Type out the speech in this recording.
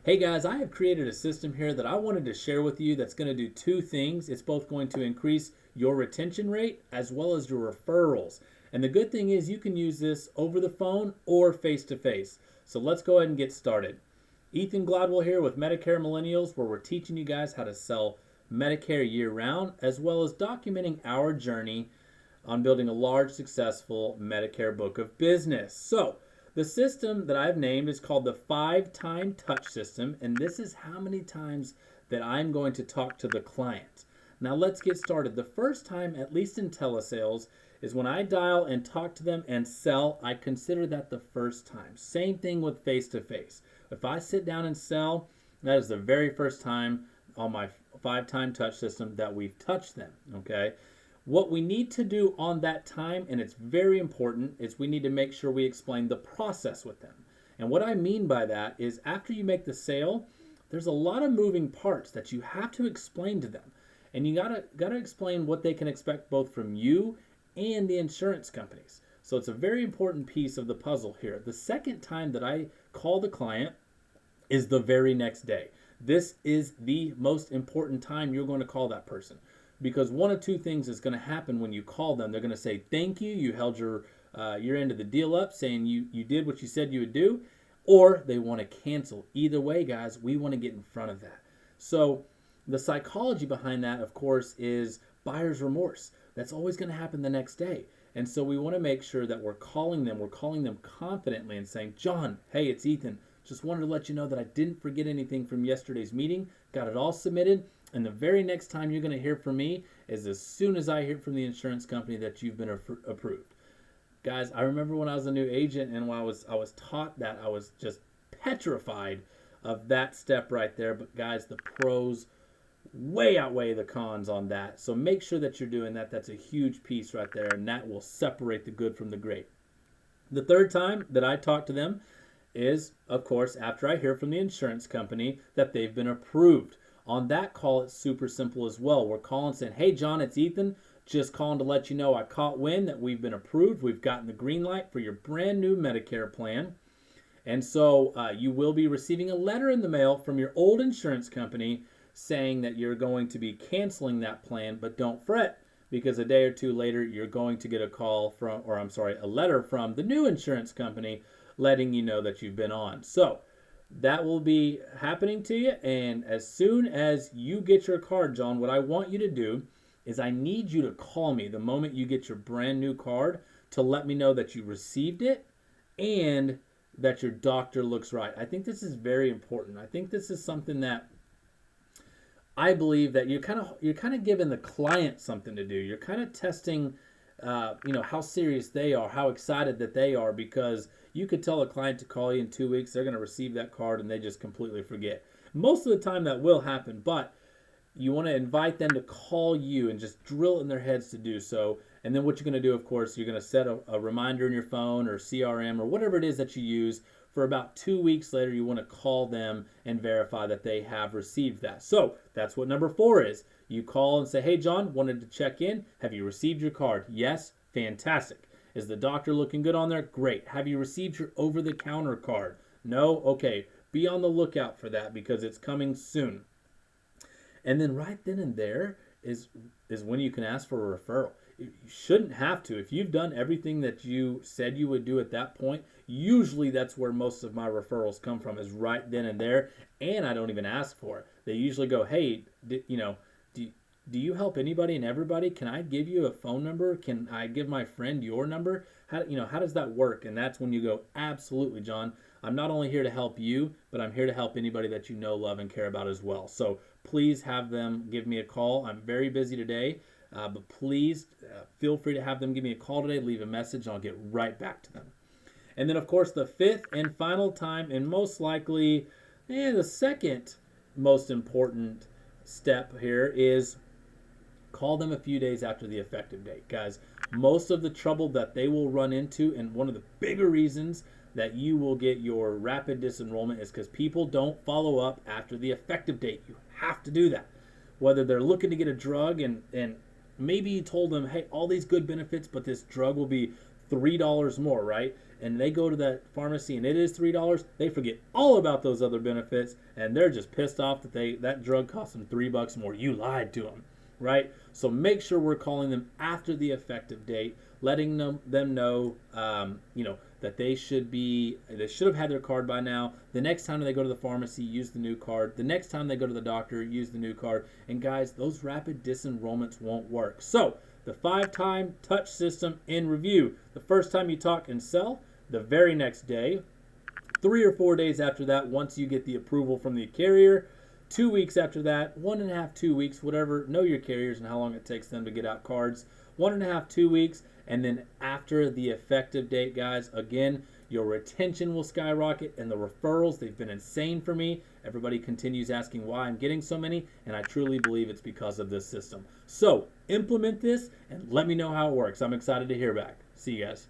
Hey guys, I have created a system here that I wanted to share with you that's going to do two things. It's both going to increase your retention rate as well as your referrals. And the good thing is you can use this over the phone or face to face. So let's go ahead and get started. Ethan Gladwell here with Medicare Millennials, where we're teaching you guys how to sell Medicare year round as well as documenting our journey on building a large, successful Medicare book of business. So, the system that I've named is called the 5-time touch system, and this is how many times that I'm going to talk to the client. Now, let's get started. The first time, at least in telesales, is when I dial and talk to them and sell. I consider that the first time. Same thing with face to face. If I sit down and sell, that is the very first time on my 5-time touch system that we've touched them. Okay. What we need to do on that time, and it's very important, is we need to make sure we explain the process with them. And what I mean by that is after you make the sale, there's a lot of moving parts that you have to explain to them. And you gotta explain what they can expect both from you and the insurance companies. So it's a very important piece of the puzzle here. The second time that I call the client is the very next day. This is the most important time you're going to call that person. Because one of two things is going to happen when you call them. They're going to say, thank you, you held your end of the deal up, saying you did what you said you would do, or they want to cancel. Either way, guys, we want to get in front of that. So the psychology behind that, of course, is buyer's remorse. That's always going to happen the next day. And so we want to make sure that we're calling them confidently and saying, John, hey, it's Ethan. Just wanted to let you know that I didn't forget anything from yesterday's meeting, got it all submitted. And the very next time you're going to hear from me is as soon as I hear from the insurance company that you've been approved. Guys, I remember when I was a new agent and when I was taught that, I was just petrified of that step right there. But guys, the pros way outweigh the cons on that. So make sure that you're doing that. That's a huge piece right there, and that will separate the good from the great. The third time that I talk to them is, of course, after I hear from the insurance company that they've been approved. On that call, it's super simple as well. We're calling saying, hey, John, it's Ethan. Just calling to let you know I caught wind that we've been approved. We've gotten the green light for your brand new Medicare plan. And so you will be receiving a letter in the mail from your old insurance company saying that you're going to be canceling that plan, but don't fret because a day or two later, you're going to get a letter from the new insurance company letting you know that you've been on. So that will be happening to you, and as soon as you get your card, John, what I want you to do is I need you to call me the moment you get your brand new card to let me know that you received it and that your doctor looks right. I think this is very important. I think this is something that I believe that you're kind of giving the client something to do. You're kind of testing how serious they are, how excited that they are, because you could tell a client to call you in 2 weeks, they're going to receive that card and they just completely forget. Most of the time that will happen, but you want to invite them to call you and just drill it in their heads to do so. And then what you're going to do, of course, you're going to set a reminder in your phone or CRM or whatever it is that you use. For about 2 weeks later, you want to call them and verify that they have received that. So that's what number 4 is. You call and say, hey, John, wanted to check in. Have you received your card? Yes. Fantastic. Is the doctor looking good on there? Great. Have you received your over-the-counter card? No? Okay. Be on the lookout for that because it's coming soon. And then right then and there is when you can ask for a referral. You shouldn't have to. If you've done everything that you said you would do at that point, usually that's where most of my referrals come from, is right then and there, and I don't even ask for it. They usually go, hey, do you help anybody and everybody? Can I give you a phone number? Can I give my friend your number? How does that work? And that's when you go, absolutely, John. I'm not only here to help you, but I'm here to help anybody that you know, love, and care about as well. So please have them give me a call. I'm very busy today. But please feel free to have them give me a call today, leave a message, and I'll get right back to them. And then, of course, the fifth and final time, and most likely the second most important step here, is call them a few days after the effective date. Guys, most of the trouble that they will run into, and one of the bigger reasons that you will get your rapid disenrollment, is because people don't follow up after the effective date. You have to do that. Whether they're looking to get a drug and maybe you told them, hey, all these good benefits, but this drug will be $3 more, right? and they go to that pharmacy and it is $3, they forget all about those other benefits and they're just pissed off that that drug cost them $3 more. You lied to them, right? So make sure we're calling them after the effective date, letting them know, that they should have had their card by now. The next time they go to the pharmacy, use the new card. The next time they go to the doctor, use the new card. And guys, those rapid disenrollments won't work. So the 5-time touch system in review. The first time you talk and sell, the very next day, 3 or 4 days after that, once you get the approval from the carrier, 2 weeks after that, 1.5, 2 weeks, whatever, know your carriers and how long it takes them to get out cards. 1.5, 2 weeks, and then after the effective date, guys, again, your retention will skyrocket, and the referrals, they've been insane for me. Everybody continues asking why I'm getting so many, and I truly believe it's because of this system. So implement this and let me know how it works. I'm excited to hear back. See you guys.